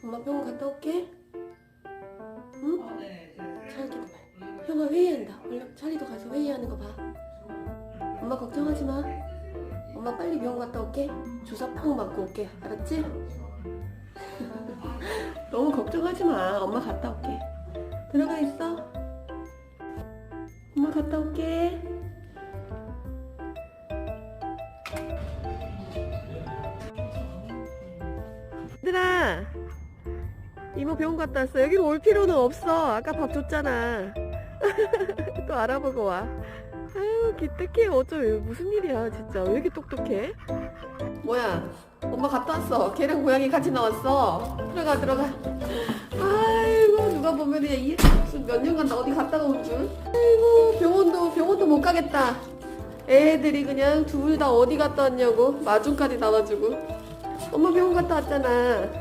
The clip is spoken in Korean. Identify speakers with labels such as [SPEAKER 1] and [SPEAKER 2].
[SPEAKER 1] 엄마 병원 갔다 올게. 응?
[SPEAKER 2] 아, 네.
[SPEAKER 1] 찰기도 봐. 형아 회의한다. 얼른 찰리도 가서 회의하는 거 봐. 엄마 걱정하지 마. 엄마 빨리 병원 갔다 올게. 주사 팍 맞고 올게. 알았지? 너무 걱정하지 마. 엄마 갔다 올게. 들어가 있어. 엄마 갔다 올게. 얘들아, 이모 병원 갔다 왔어. 여기로 올 필요는 없어. 아까 밥 줬잖아. 또 알아보고 와. 아유 기특해. 어쩜 무슨 일이야 진짜. 왜 이렇게 똑똑해? 뭐야, 엄마 갔다 왔어. 걔랑 고양이 같이 나왔어. 들어가. 아이고 누가 보면 얘 무슨 몇 년간 어디 갔다가 온 줄. 아이고 병원도 못 가겠다. 애들이 그냥 둘 다 어디 갔다 왔냐고 마중까지 나와주고. 엄마 병원 갔다 왔잖아.